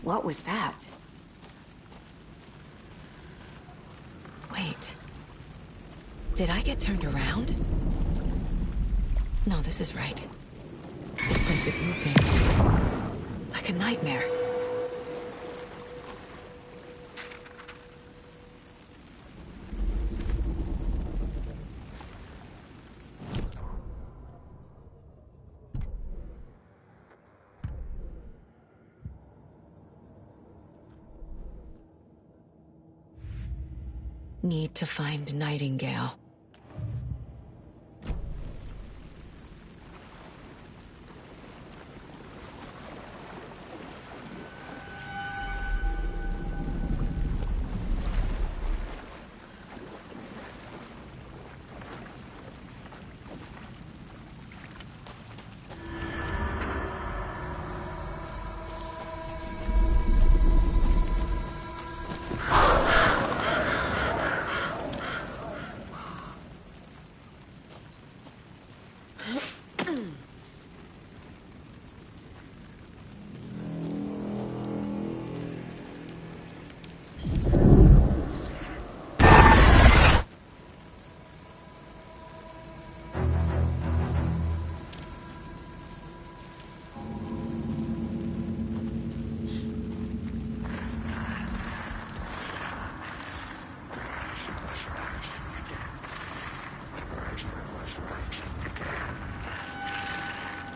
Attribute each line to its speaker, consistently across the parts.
Speaker 1: What was that? Wait. Did I get turned around? No, this is right. This place is moving. Like a nightmare. Need to find Nightingale.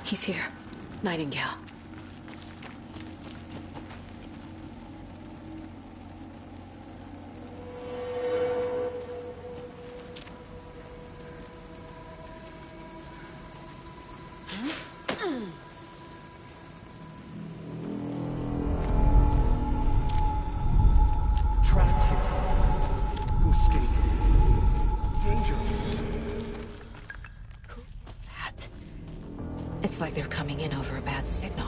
Speaker 1: He's here. Nightingale.
Speaker 2: Trapped here. Who escaped? Danger.
Speaker 1: That. It's like they're coming in over a bad signal.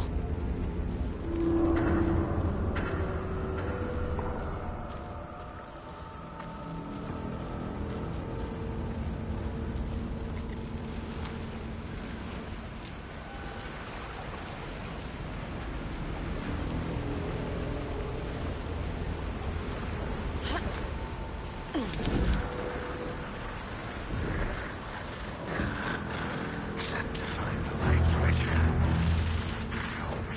Speaker 3: Except to find the light switch. Help me.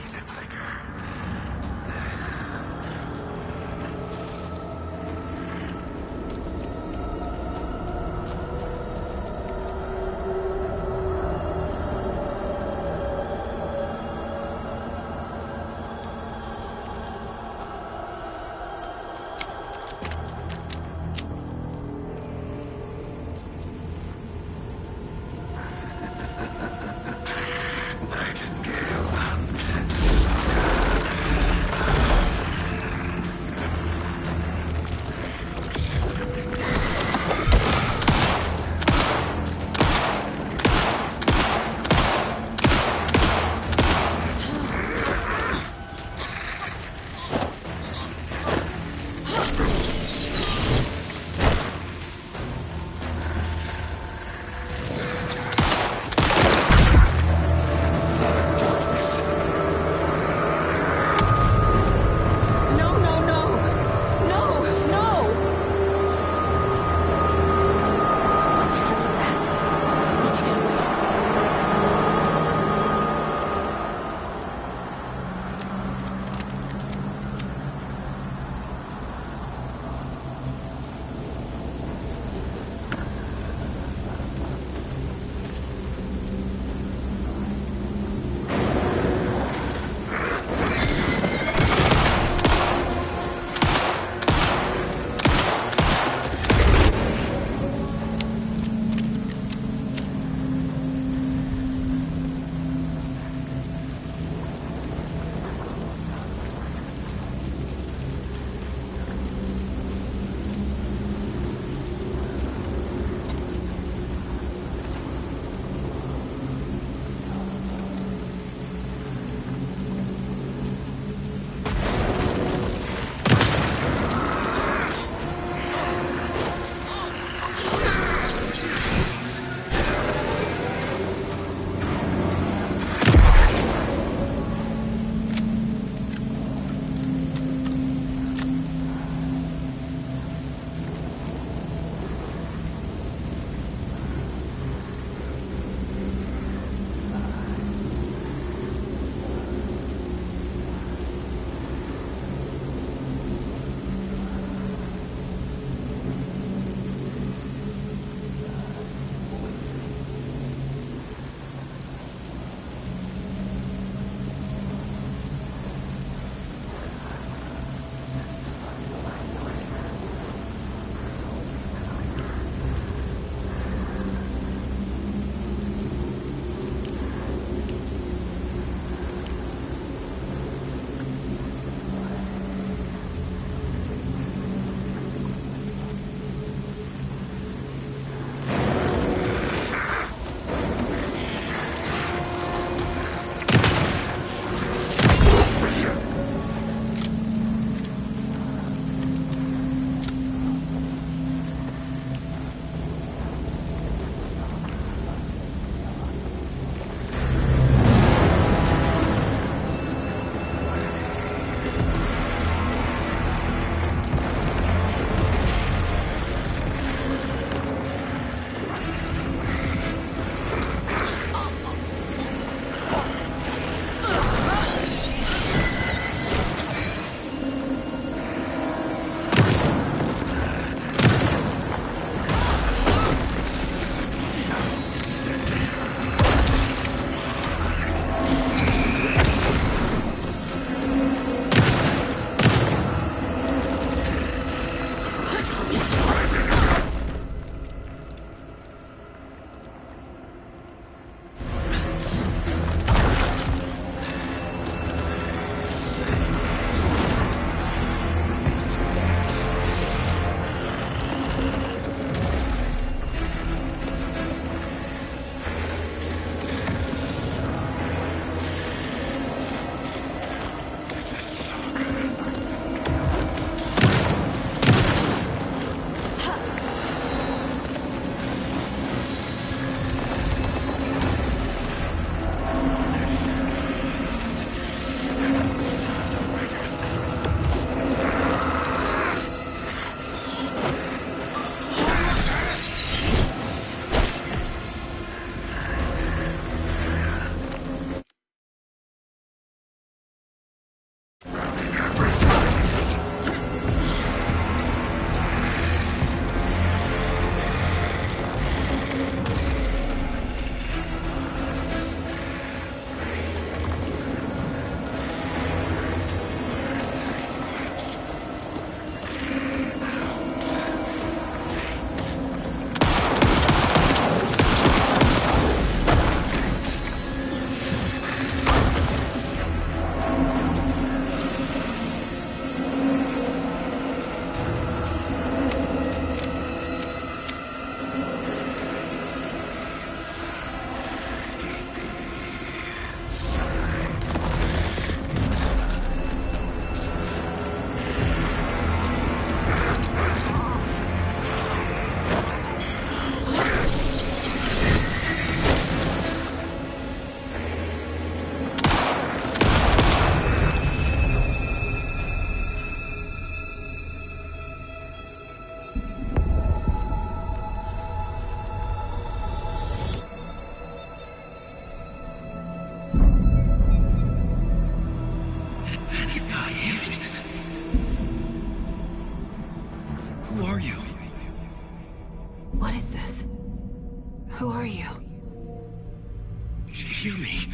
Speaker 3: hear me?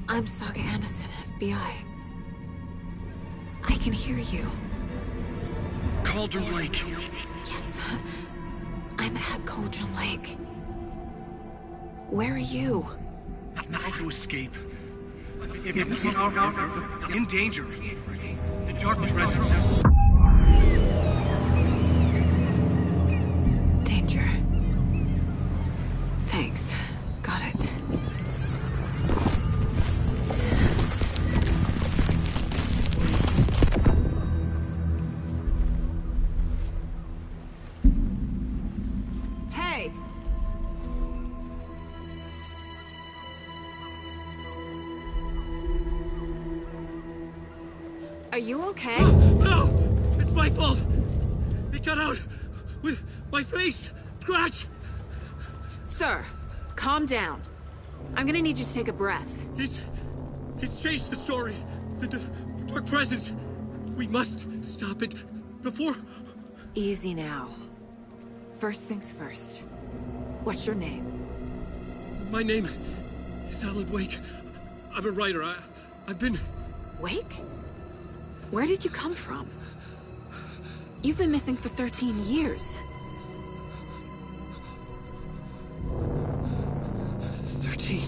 Speaker 1: I'm Saga Anderson, FBI. I can hear you.
Speaker 3: Cauldron Lake.
Speaker 1: Yes, I'm at Cauldron Lake. Where are you?
Speaker 3: How to escape? In danger. The dark presence.
Speaker 1: Danger. Thanks. Got it. Hey! Are you okay?
Speaker 3: No! It's my fault! It got out with my face! Scratch!
Speaker 1: Sir, calm down. I'm gonna need you to take a breath.
Speaker 3: He's changed the story. The dark presence. We must stop it before...
Speaker 1: Easy now. First things first. What's your name?
Speaker 3: My name is Allan Wake. I'm a writer. I've been...
Speaker 1: Wake? Where did you come from? You've been missing for 13 years.
Speaker 3: 13.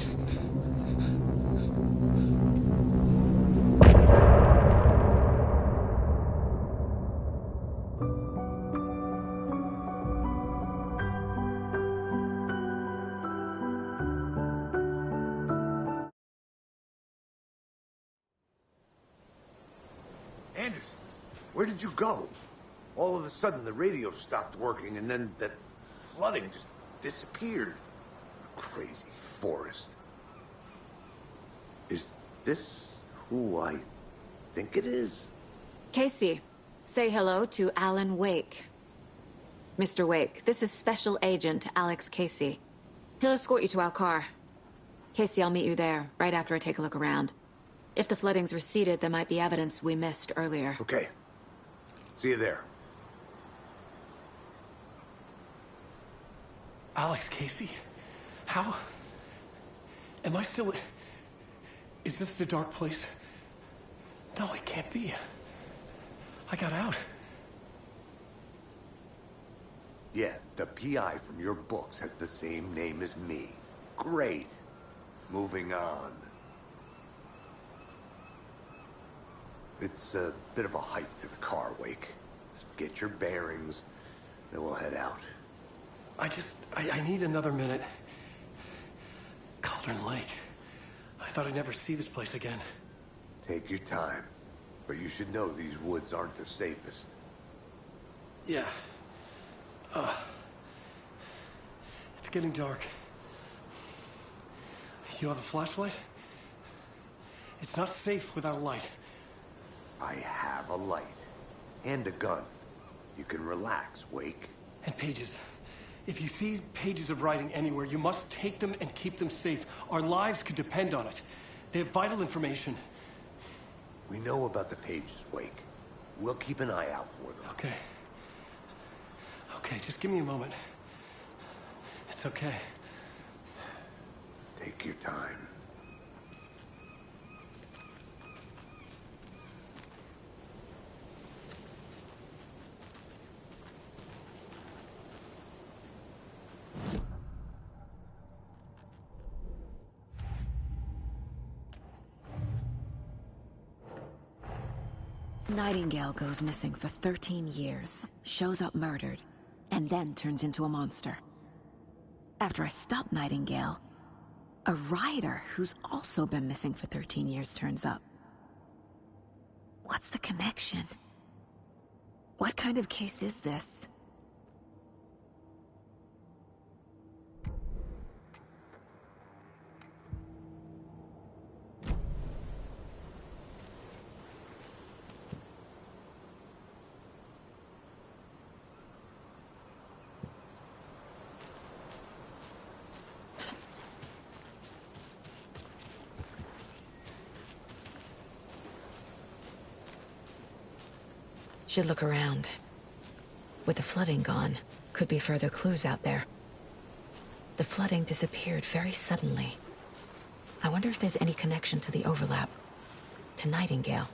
Speaker 4: Anderson, where did you go? All of a sudden, the radio stopped working, and then that flooding just disappeared. Crazy forest. Is this who I think it is?
Speaker 1: Casey, say hello to Allan Wake. Mr. Wake, this is Special Agent Alex Casey. He'll escort you to our car. Casey, I'll meet you there, right after I take a look around. If the flooding's receded, there might be evidence we missed earlier.
Speaker 4: Okay. See you there.
Speaker 3: Alex Casey? How? Am I still... Is this the dark place? No, it can't be. I got out.
Speaker 4: Yeah, the PI from your books has the same name as me. Great. Moving on. It's a bit of a hike to the car, Wake. Get your bearings, then we'll head out.
Speaker 3: I need another minute. Cauldron Lake. I thought I'd never see this place again.
Speaker 4: Take your time. But you should know these woods aren't the safest.
Speaker 3: Yeah. It's getting dark. You have a flashlight? It's not safe without a light.
Speaker 4: I have a light. And a gun. You can relax, Wake.
Speaker 3: And pages. If you see pages of writing anywhere, you must take them and keep them safe. Our lives could depend on it. They have vital information.
Speaker 4: We know about the pages, Wake. We'll keep an eye out for them.
Speaker 3: Okay. Okay, just give me a moment. It's okay.
Speaker 4: Take your time.
Speaker 1: Nightingale goes missing for 13 years, shows up murdered, and then turns into a monster. After I stop Nightingale, a writer who's also been missing for 13 years turns up. What's the connection? What kind of case is this? Should look around. With the flooding gone, could be further clues out there. The flooding disappeared very suddenly. wonder if there's any connection to the overlap. To Nightingale.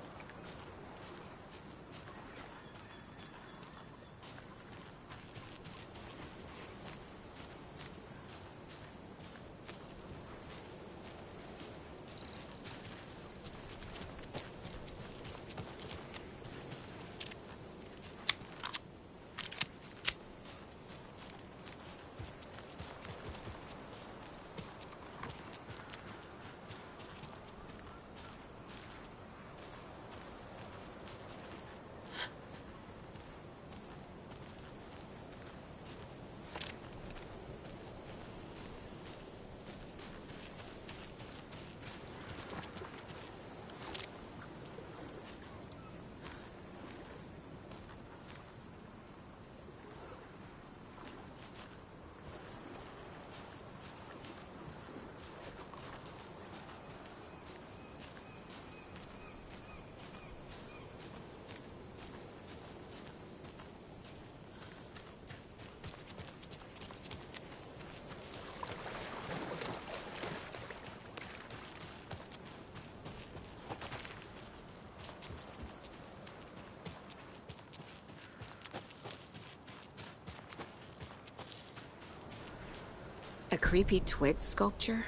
Speaker 1: A creepy twig sculpture?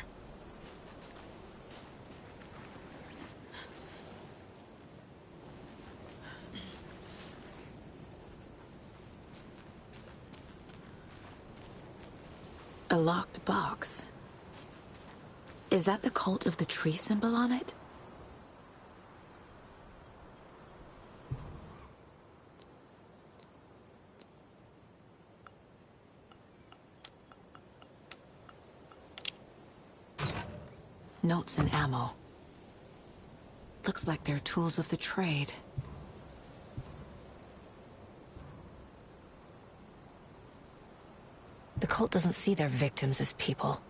Speaker 1: A locked box. Is that the cult of the tree symbol on it? Notes and ammo. Looks like they're tools of the trade. The cult doesn't see their victims as people.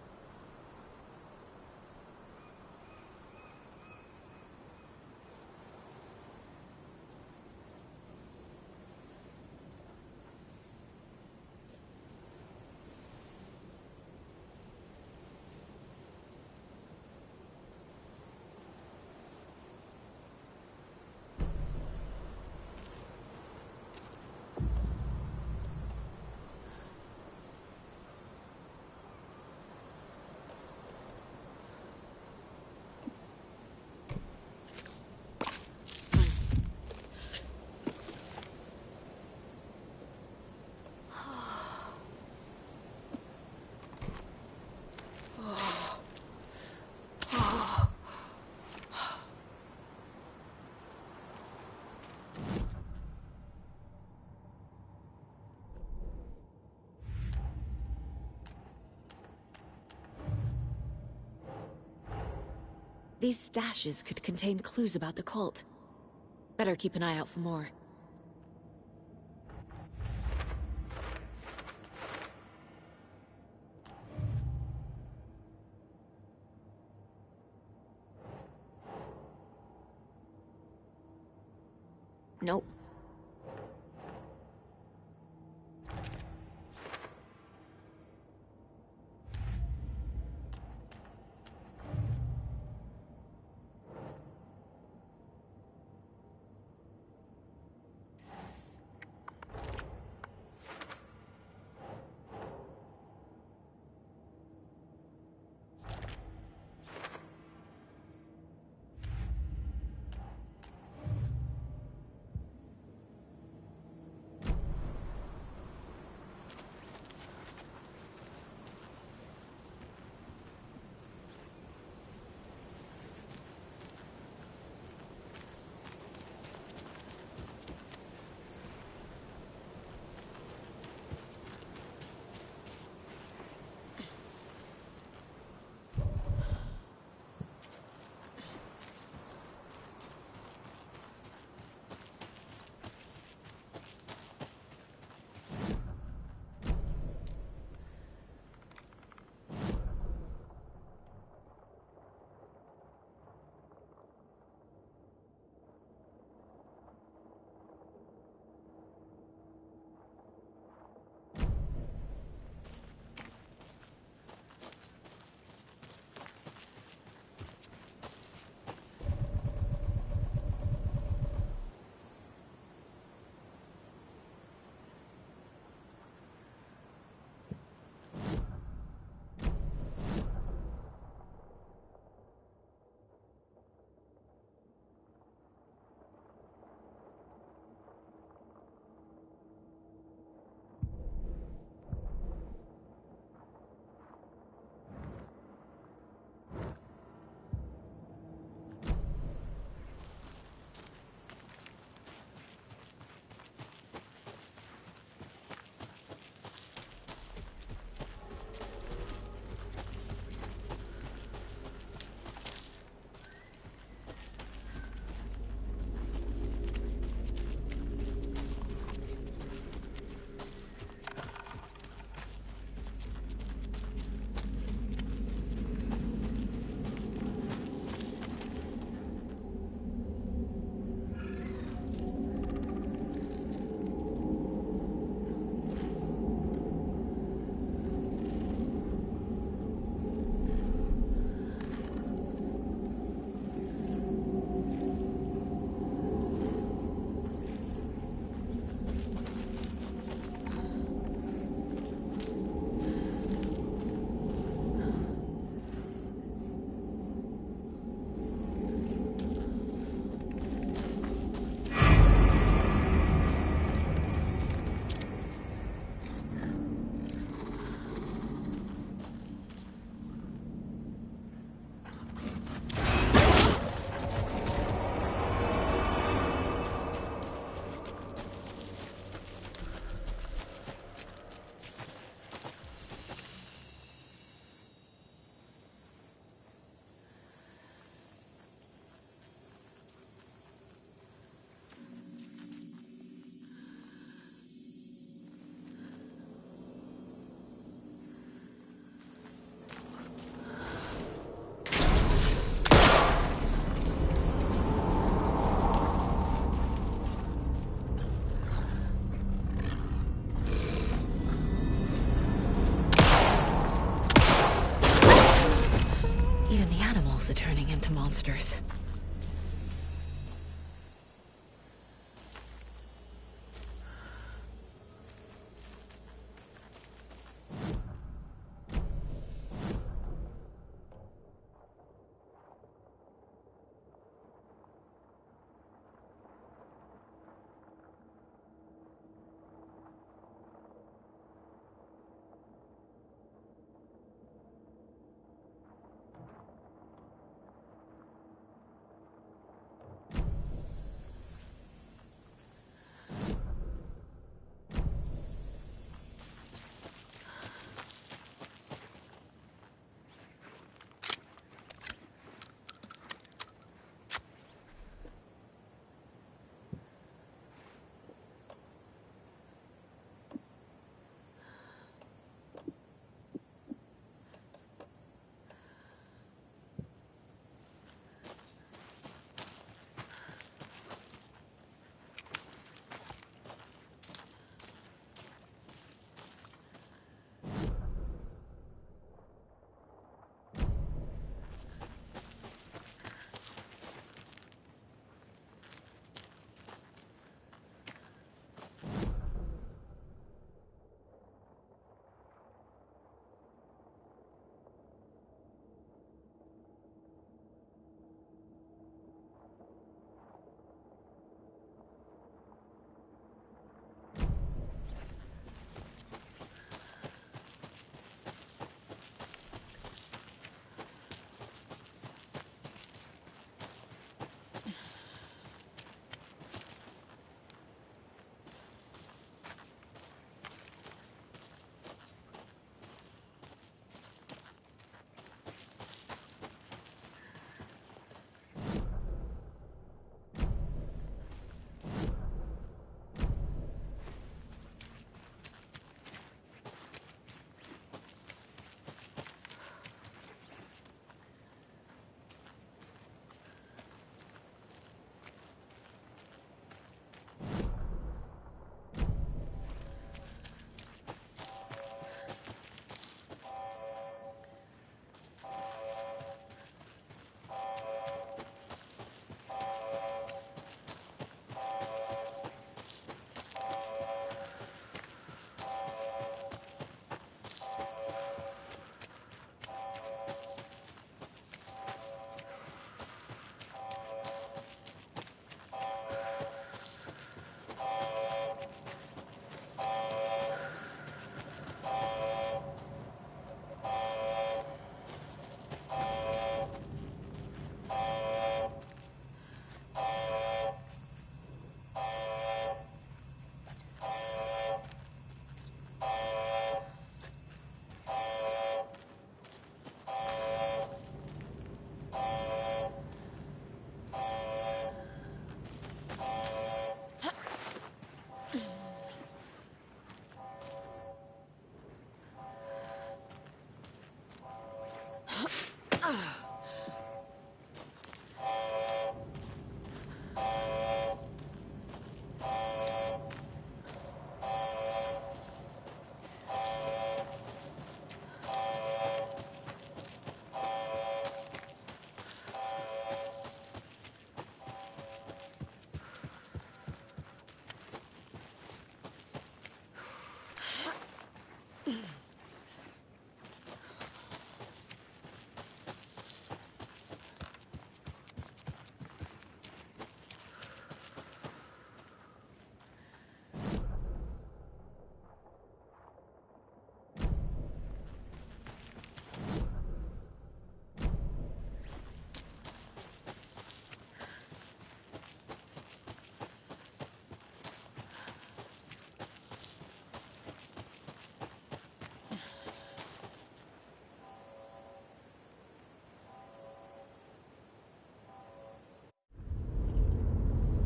Speaker 1: These stashes could contain clues about the cult. Better keep an eye out for more. Nope. into monsters.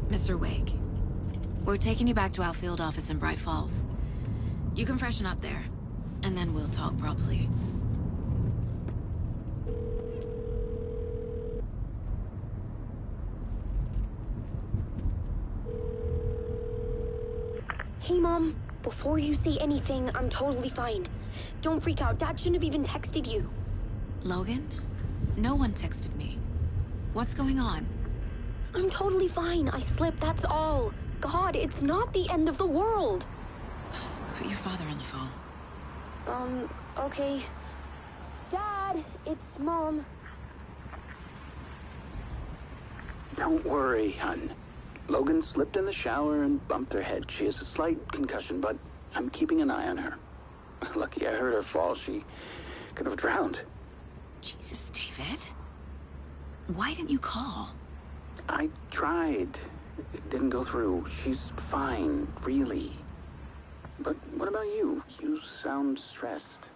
Speaker 1: Mr. Wake, we're taking you back to our field office in Bright Falls. You can freshen up there, and then we'll talk properly.
Speaker 5: Hey, Mom. Before you say anything, I'm totally fine. Don't freak out. Dad shouldn't have even texted you.
Speaker 1: Logan? No one texted me. What's going on?
Speaker 5: I'm totally fine. I slipped, that's all. God, it's not the end of the world.
Speaker 1: Put your father on the phone.
Speaker 5: Okay. Dad, it's Mom.
Speaker 6: Don't worry, hon. Logan slipped in the shower and bumped her head. She has a slight concussion, but I'm keeping an eye on her. Lucky I heard her fall. She could have drowned.
Speaker 1: Jesus, David. Why didn't you call?
Speaker 6: I tried. It didn't go through. She's fine, really. But what about you? You sound stressed.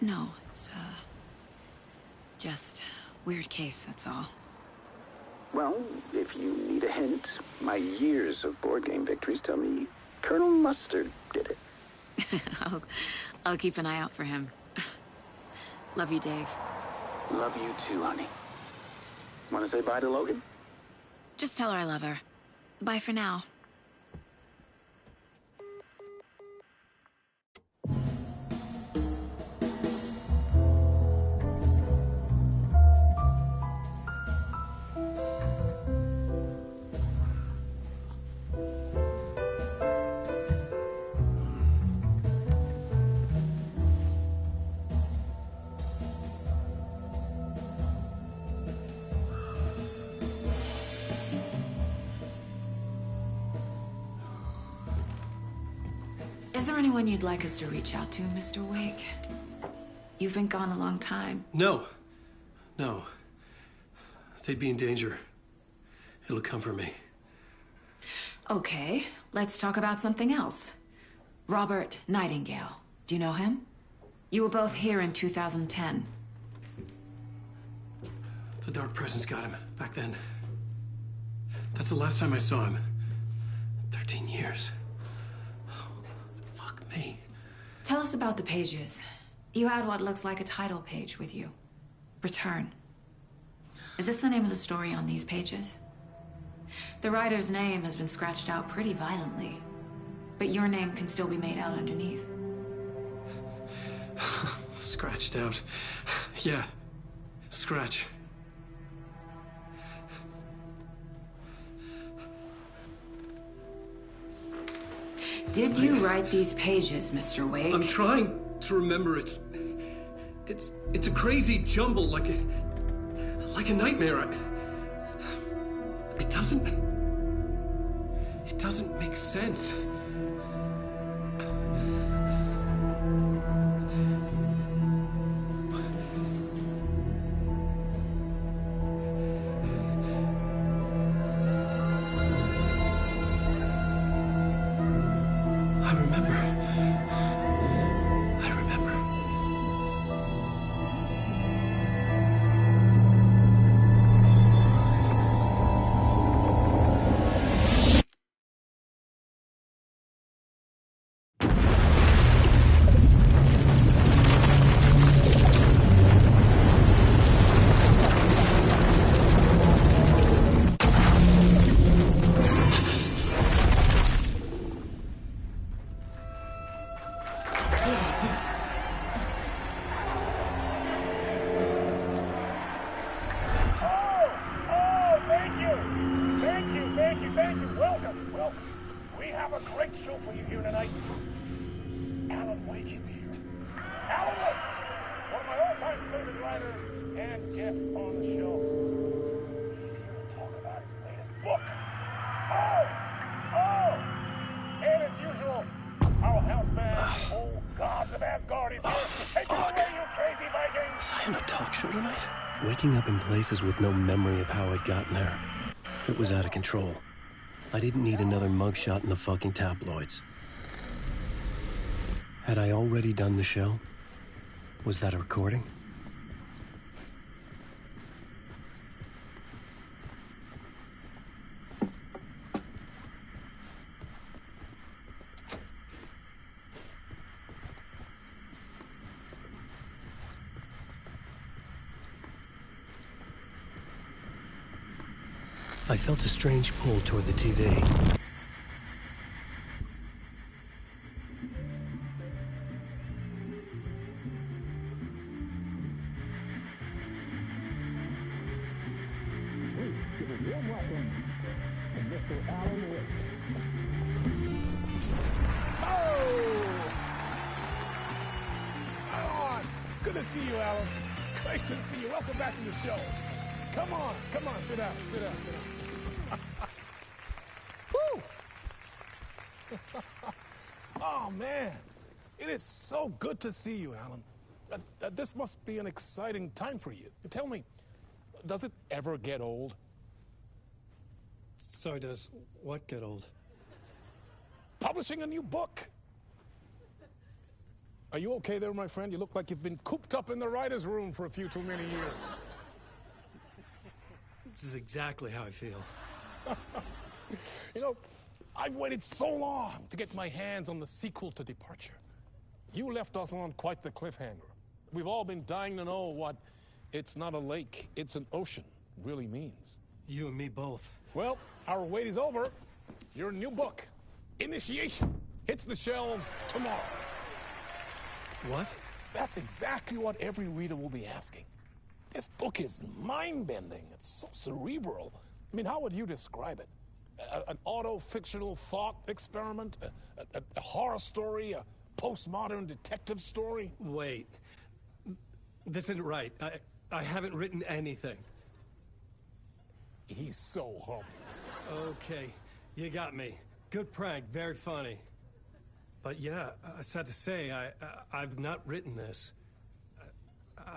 Speaker 1: No, it's, just weird case, that's all.
Speaker 6: Well, if you need a hint, my years of board game victories tell me Colonel Mustard did it.
Speaker 1: I'll keep an eye out for him. Love you, Dave.
Speaker 6: Love you too, honey. Want to say bye to Logan?
Speaker 1: Just tell her I love her. Bye for now. Is there anyone you'd like us to reach out to, Mr. Wake? You've been gone a long time.
Speaker 3: No. No. They'd be in danger. It'll come for me.
Speaker 1: Okay, let's talk about something else. Robert Nightingale. Do you know him? You were both here in 2010.
Speaker 3: The Dark Presence got him back then. That's the last time I saw him. 13 years. Fuck me.
Speaker 1: Tell us about the pages. You had what looks like a title page with you. Return. Is this the name of the story on these pages? The writer's name has been scratched out pretty violently, but your name can still be made out underneath.
Speaker 3: Scratched out. Yeah. Scratch.
Speaker 1: Did you write these pages, Mr. Wake?
Speaker 3: I'm trying to remember. It's a crazy jumble, like a nightmare. It doesn't make sense. I remember.
Speaker 2: Welcome. We have a great show for you here tonight. Allan Wake is here. Allan Wake, one of my all-time favorite writers and guests on the show. He's here to talk about his latest book. And as usual, our house band, old gods of Asgard, is here. Take it away, you crazy Vikings!
Speaker 3: Was I on a talk show tonight? Waking up in places with no memory of how I'd gotten there. It was out of control. I didn't need another mugshot in the fucking tabloids. Had I already done the show? Was that a recording? I felt a strange pull toward the TV.
Speaker 2: Warm welcome to Mr. Allan Wake.
Speaker 3: Oh! Alan! Good to see you, Alan. Great to see you. Welcome back to the show. Come on, sit down. Woo! Oh, man. It is so good to see you, Alan. This must be an exciting time for you. Tell me, does it ever get old?
Speaker 7: So does what get old?
Speaker 3: Publishing a new book. Are you okay there, my friend? You look like you've been cooped up in the writer's room for a few too many years.
Speaker 7: This is exactly how I feel.
Speaker 3: You know, I've waited so long to get my hands on the sequel to Departure. You left us on quite the cliffhanger. We've all been dying to know what "it's not a lake, it's an ocean" really means.
Speaker 7: You and me both.
Speaker 3: Well, our wait is over. Your new book, Initiation, hits the shelves tomorrow.
Speaker 7: What?
Speaker 3: That's exactly what every reader will be asking. This book is mind-bending. It's so cerebral. I mean, how would you describe it? An auto-fictional thought experiment? A horror story? A postmodern detective story?
Speaker 7: Wait. This isn't right. I haven't written anything.
Speaker 3: He's so humble.
Speaker 7: Okay, you got me. Good prank, very funny. But yeah, sad to say, I've not written this.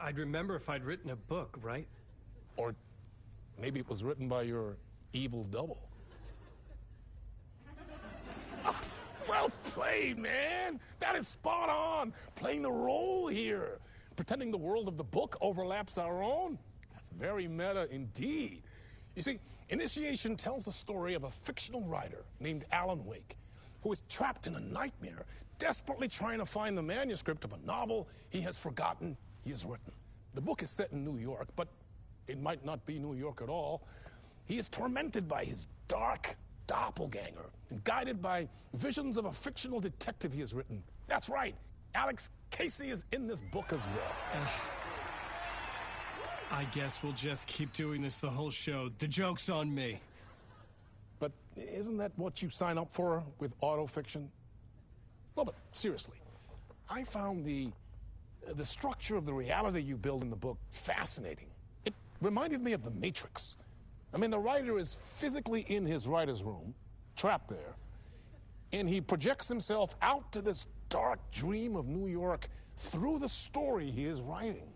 Speaker 7: I'd remember if I'd written a book, right?
Speaker 3: Or maybe it was written by your evil double. Well played, man. That is spot on. Playing the role here. Pretending the world of the book overlaps our own. That's very meta indeed. You see, Initiation tells the story of a fictional writer named Allan Wake, who is trapped in a nightmare, desperately trying to find the manuscript of a novel he has forgotten he has written. The book is set in New York, but it might not be New York at all. He is tormented by his dark doppelganger and guided by visions of a fictional detective he has written. That's right, Alex Casey is in this book as well.
Speaker 7: I guess we'll just keep doing this the whole show. The joke's on me.
Speaker 3: But isn't that what you sign up for with autofiction? No, but seriously, I found the structure of the reality you build in the book fascinating. It reminded me of The Matrix. I mean, the writer is physically in his writer's room, trapped there, and he projects himself out to this dark dream of New York through the story he is writing.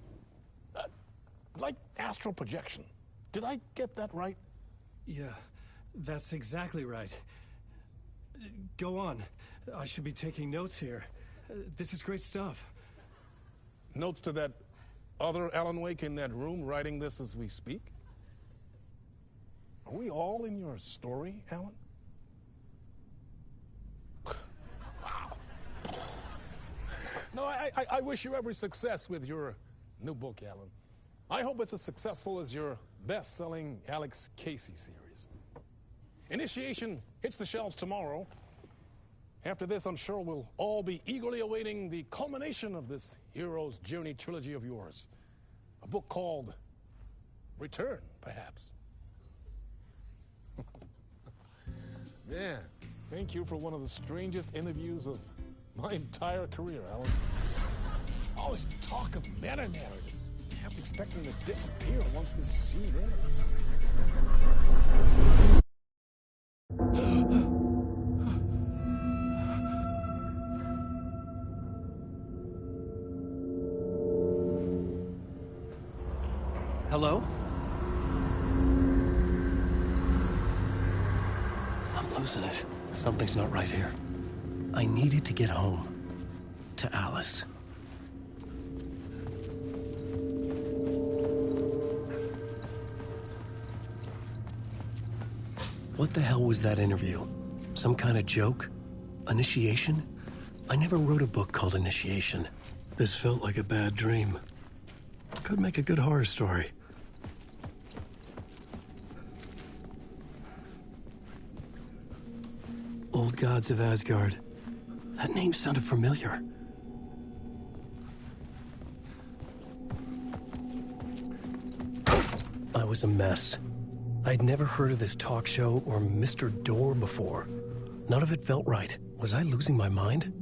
Speaker 3: Like astral projection. Did I get that right?
Speaker 7: Yeah, that's exactly right. Go on. I should be taking notes here. This is great stuff.
Speaker 3: Notes to that other Allan Wake in that room writing this as we speak? Are we all in your story, Alan? Wow. No, I wish you every success with your new book, Alan. I hope it's as successful as your best-selling Alex Casey series. Initiation hits the shelves tomorrow. After this, I'm sure we'll all be eagerly awaiting the culmination of this hero's journey trilogy of yours. A book called Return, perhaps. Man, thank you for one of the strangest interviews of my entire career, Alan. All this talk of meta-narratives. I kept expecting to disappear once this scene ends.
Speaker 7: Hello? I'm losing it. Something's not right here. I needed to get home. To Alice. What the hell was that interview? Some kind of joke? Initiation? I never wrote a book called Initiation. This felt like a bad dream. Could make a good horror story. Old Gods of Asgard. That name sounded familiar. I was a mess. I'd never heard of this talk show or Mr. Door before. None of it felt right. Was I losing my mind?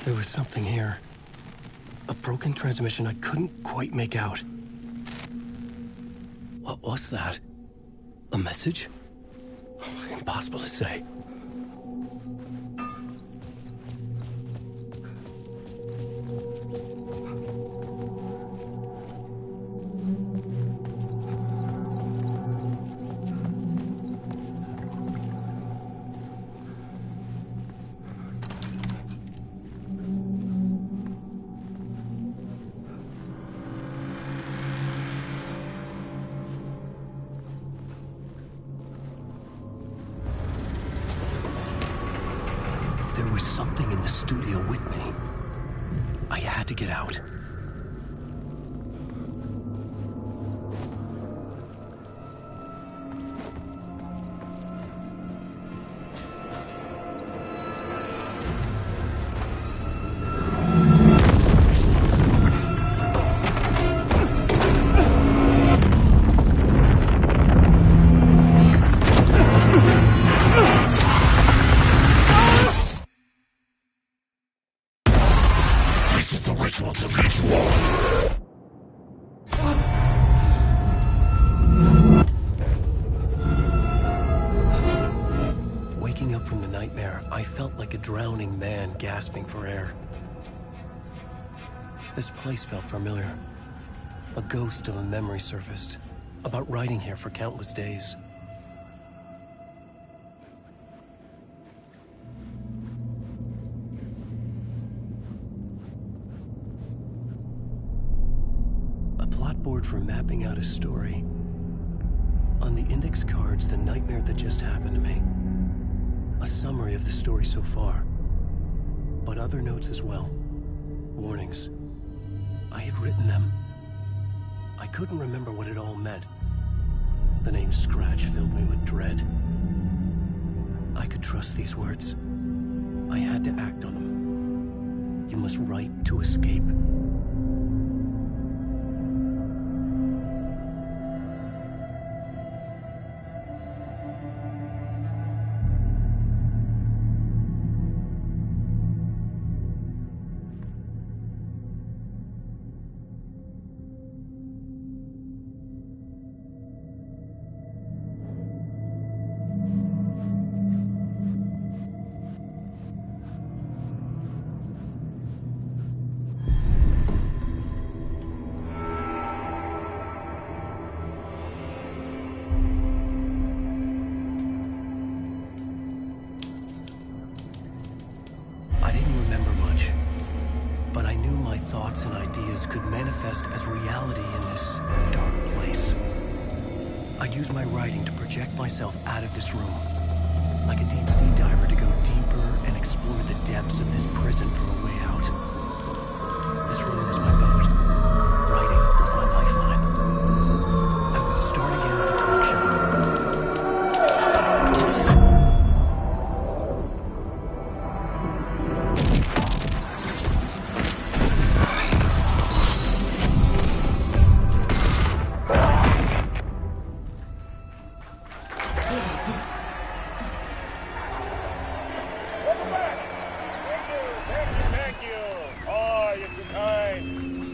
Speaker 7: There was something here. A broken transmission I couldn't quite make out. What was that? A message? Impossible to say. There was something in the studio with me. I had to get out. Waking up from the nightmare, I felt like a drowning man gasping for air. This place felt familiar. A ghost of a memory surfaced, about riding here for countless days. A plot board for mapping out a story. On the index cards, the nightmare that just happened to me. A summary of the story so far, but other notes as well. Warnings. I had written them. I couldn't remember what it all meant. The name Scratch filled me with dread. I could trust these words. I had to act on them. You must write to escape. But I knew my thoughts and ideas could manifest as reality in this dark place. I'd use my writing to project myself out of this room, like a deep-sea diver to go deeper and explore the depths of this prison for a way out. This room was my boat. Writing was my lifeline. I would start again at the talk show.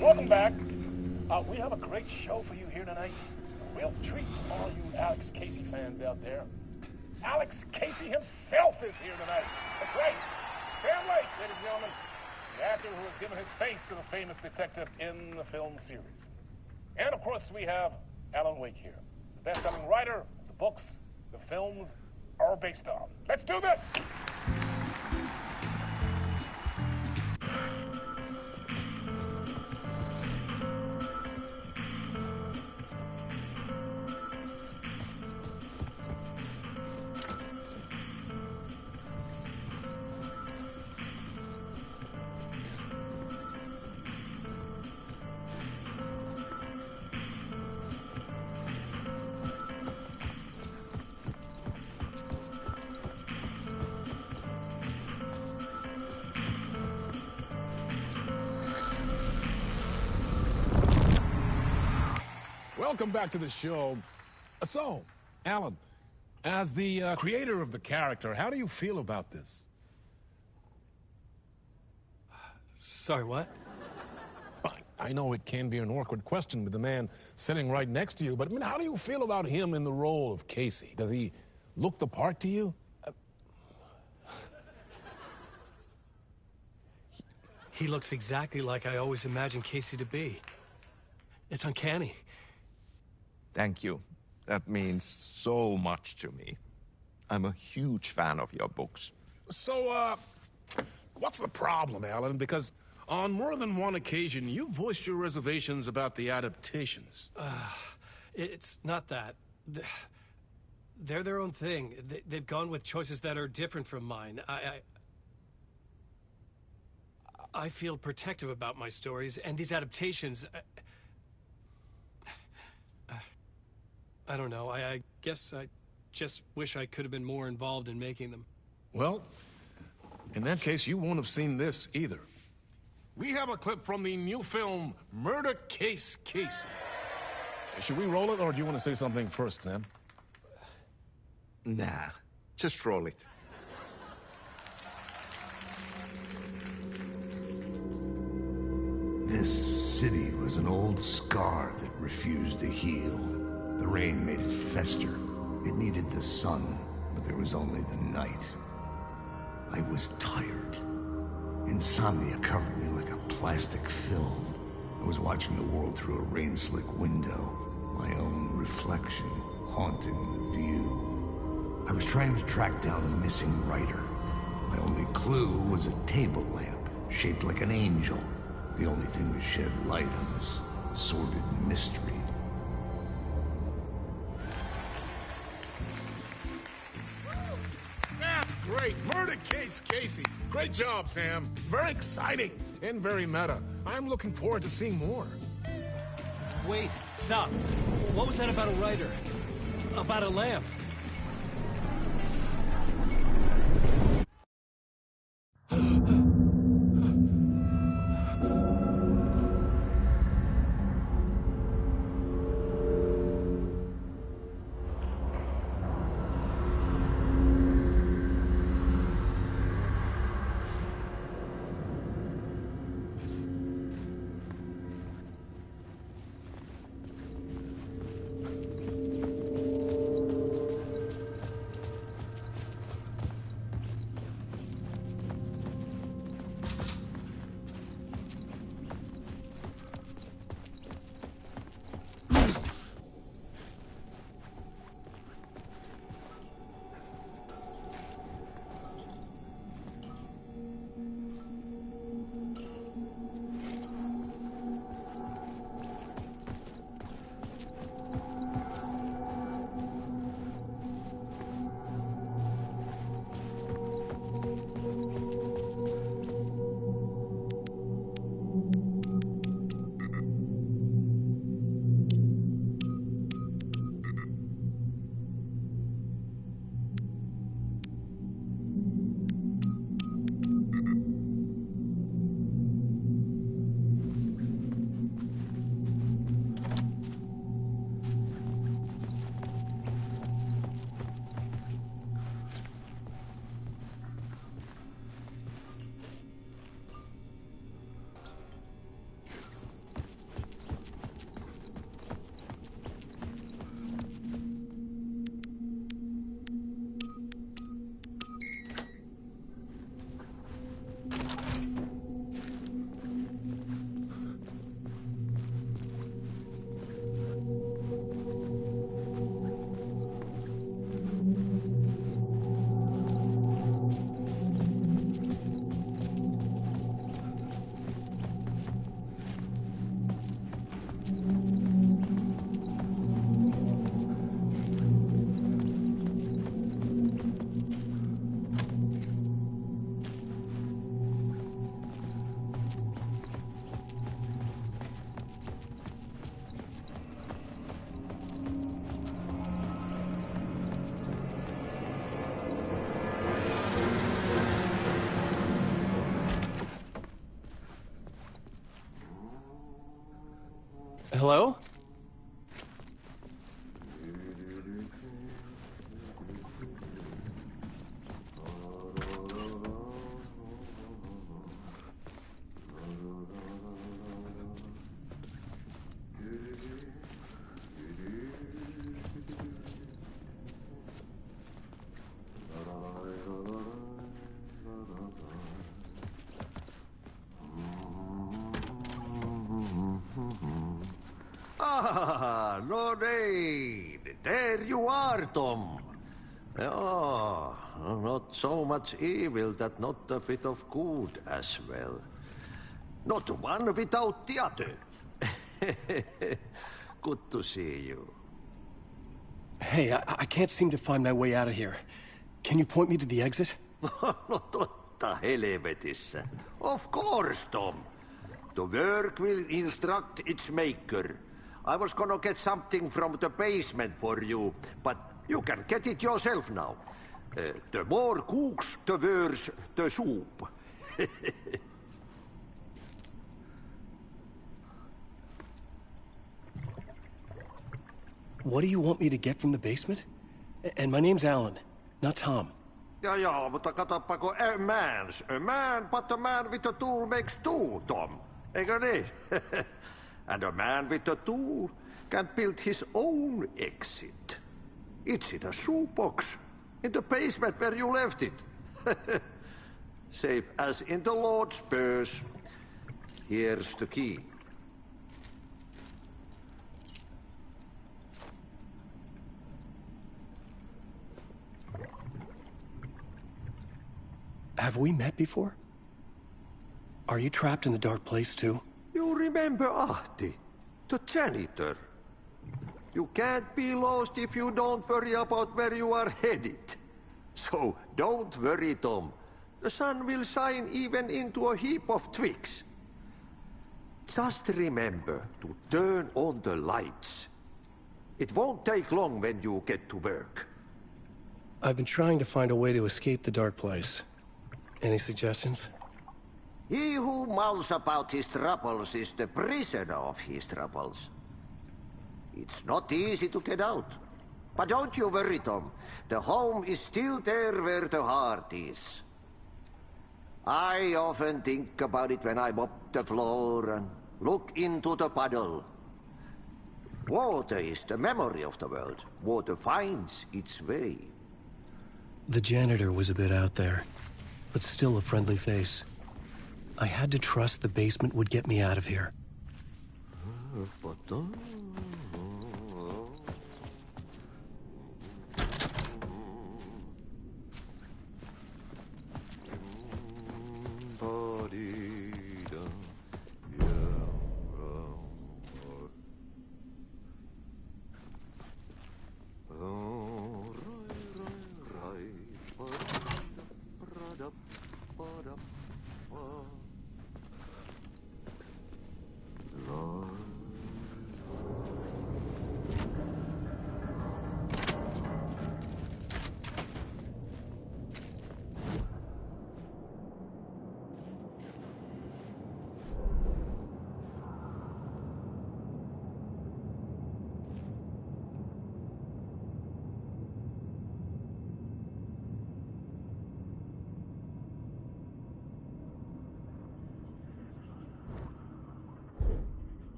Speaker 2: Welcome back. We have a great show for you here tonight. We'll treat all you Alex Casey fans out there. Alex Casey himself is here tonight. That's right. Sam Lake, ladies and gentlemen. The actor who has given his face to the famous detective in the film series. And of course, we have Allan Wake here. The best-selling writer, the books, the films are based on. Let's do this!
Speaker 3: welcome back to the show. So, Alan, as the creator of the character, how do you feel about this?
Speaker 7: Sorry, what?
Speaker 3: I know it can be an awkward question with the man sitting right next to you, but I mean, how do you feel about him in the role of Casey? Does he look the part to you?
Speaker 7: He looks exactly like I always imagined Casey to be. It's uncanny.
Speaker 8: Thank you. That means so much to me. I'm a huge fan of your books.
Speaker 3: So, what's the problem, Alan? Because on more than one occasion, you voiced your reservations about the adaptations.
Speaker 7: It's not that. They're their own thing. They've gone with choices that are different from mine. I feel protective about my stories, and these adaptations... I don't know. I guess I just wish I could have been more involved in making them.
Speaker 3: Well, in that case, you won't have seen this either. We have a clip from the new film, Murder Case Casey. Should we roll it, or do you want to say something first, Sam?
Speaker 8: Nah, just roll it.
Speaker 4: This city was an old scar that refused to heal. The rain made it fester. It needed the sun, but there was only the night. I was tired. Insomnia covered me like a plastic film. I was watching the world through a rain-slick window, my own reflection haunting the view. I was trying to track down a missing writer. My only clue was a table lamp, shaped like an angel. The only thing to shed light on this sordid mystery.
Speaker 3: That's great! Murder Case Casey! Great job, Sam. Very exciting and very meta. I'm looking forward to seeing more.
Speaker 7: Wait, stop. What was that about a writer? About a lamp? Hello?
Speaker 9: Rain! There you are, Tom. Oh, not so much evil that not a bit of good as well. Not one without the other. Good to see you.
Speaker 7: Hey, I can't seem to find my way out of here. Can you point me to the exit?
Speaker 9: No totta helvetissä. Of course, Tom. The work will instruct its maker. I was gonna get something from the basement for you, but you can get it yourself now. The more cooks, the worse the soup.
Speaker 7: What do you want me to get from the basement? And my name's Allan, not Tom.
Speaker 9: Ja, mutta katoppa, a man, but a man with a tool makes two, Tom. Eikö niin? And a man with a tool can build his own exit. It's in a shoebox, in the basement where you left it. Safe as in the Lord's purse. Here's the key.
Speaker 7: Have we met before? Are you trapped in the dark place too?
Speaker 9: You remember Ahti, the janitor. You can't be lost if you don't worry about where you are headed. So don't worry, Tom. The sun will shine even into a heap of twigs. Just remember to turn on the lights. It won't take long when you get to work.
Speaker 7: I've been trying to find a way to escape the dark place. Any suggestions?
Speaker 9: He who mulls about his troubles is the prisoner of his troubles. It's not easy to get out. But don't you worry, Tom. The home is still there where the heart is. I often think about it when I mop the floor and look into the puddle. Water is the memory of the world. Water finds its way.
Speaker 7: The janitor was a bit out there, but still a friendly face. I had to trust the basement would get me out of here.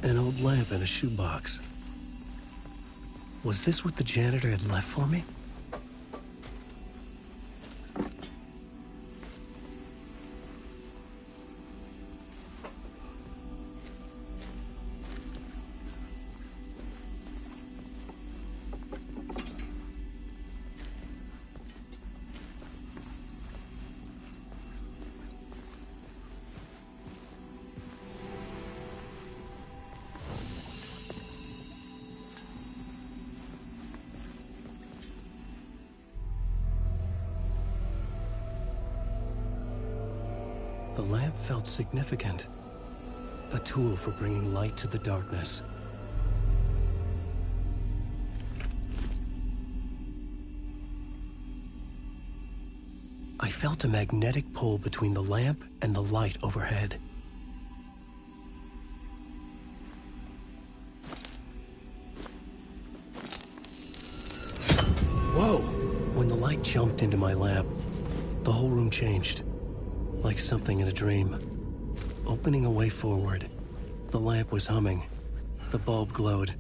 Speaker 7: An old lamp in a shoebox. Was this what the janitor had left for me? The lamp felt significant. A tool for bringing light to the darkness. I felt a magnetic pull between the lamp and the light overhead. Whoa! When the light jumped into my lamp, the whole room changed, like something in a dream. Opening a way forward, the lamp was humming. The bulb glowed.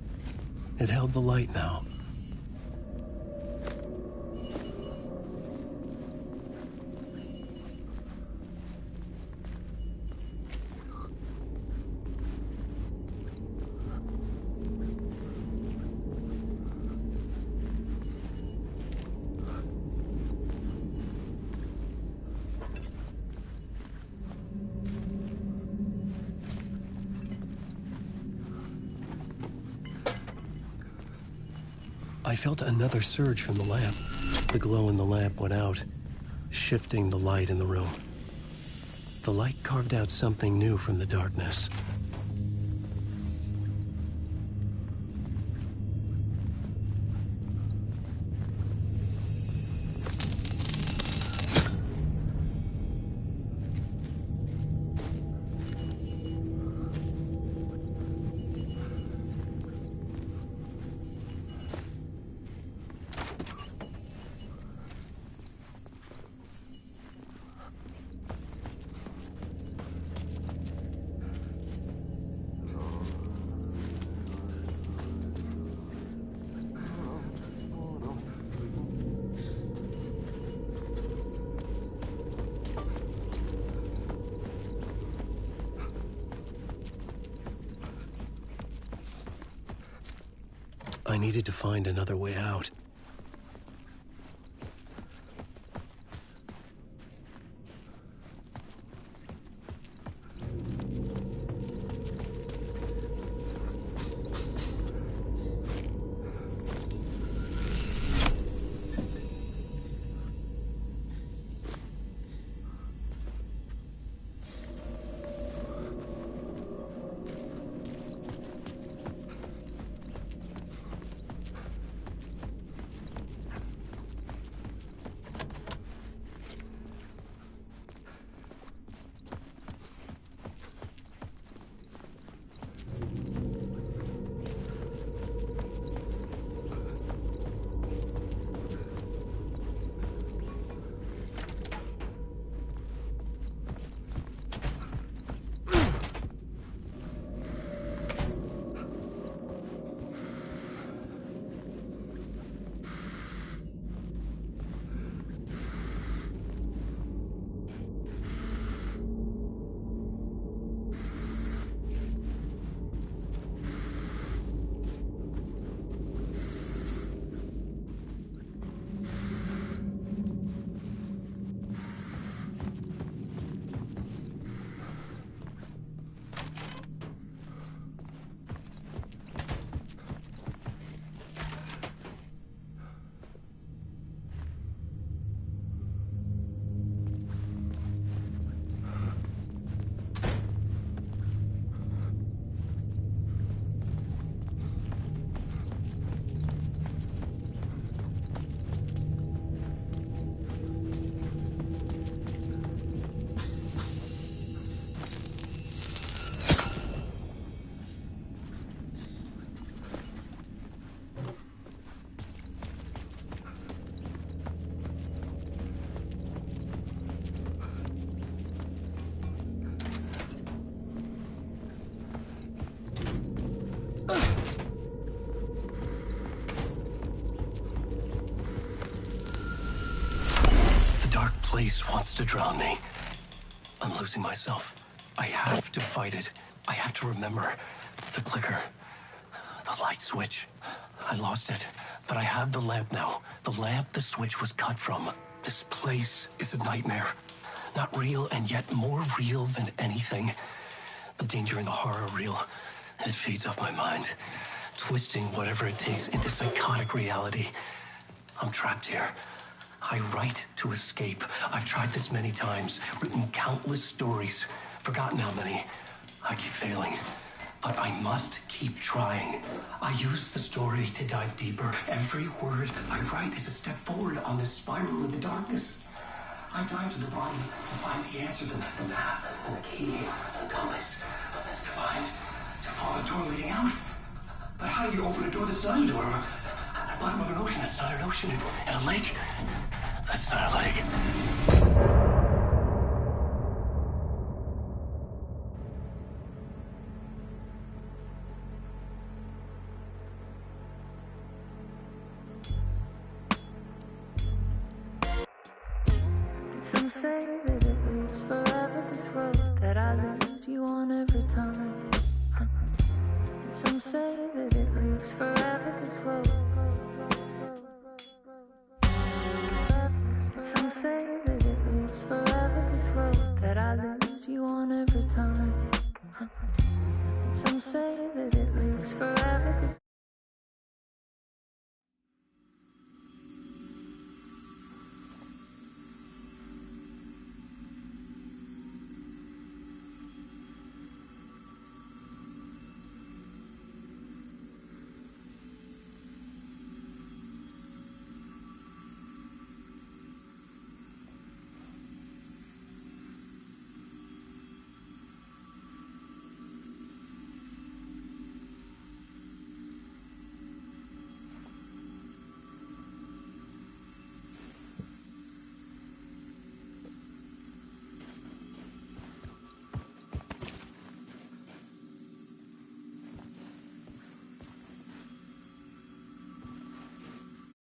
Speaker 7: It held the light now. I felt another surge from the lamp. The glow in the lamp went out, shifting the light in the room. The light carved out something new from the darkness. I needed to find another way out. Place wants to drown me. I'm losing myself. I have to fight it. I have to remember. The clicker. The light switch. I lost it. But I have the lamp now. The lamp the switch was cut from. This place is a nightmare. Not real, and yet more real than anything. The danger and the horror are real. It feeds off my mind, twisting whatever it takes into psychotic reality. I'm trapped here. I write to escape. I've tried this many times, written countless stories, forgotten how many. I keep failing, but I must keep trying. I use the story to dive deeper. Every word I write is a step forward on this spiral into darkness. I dive to the bottom to find the answer, the map, and the key, and the compass. It's combined to form a door leading out. But how do you open a door that's not a door? At the bottom of an ocean that's not an ocean, and a lake that's not a lake.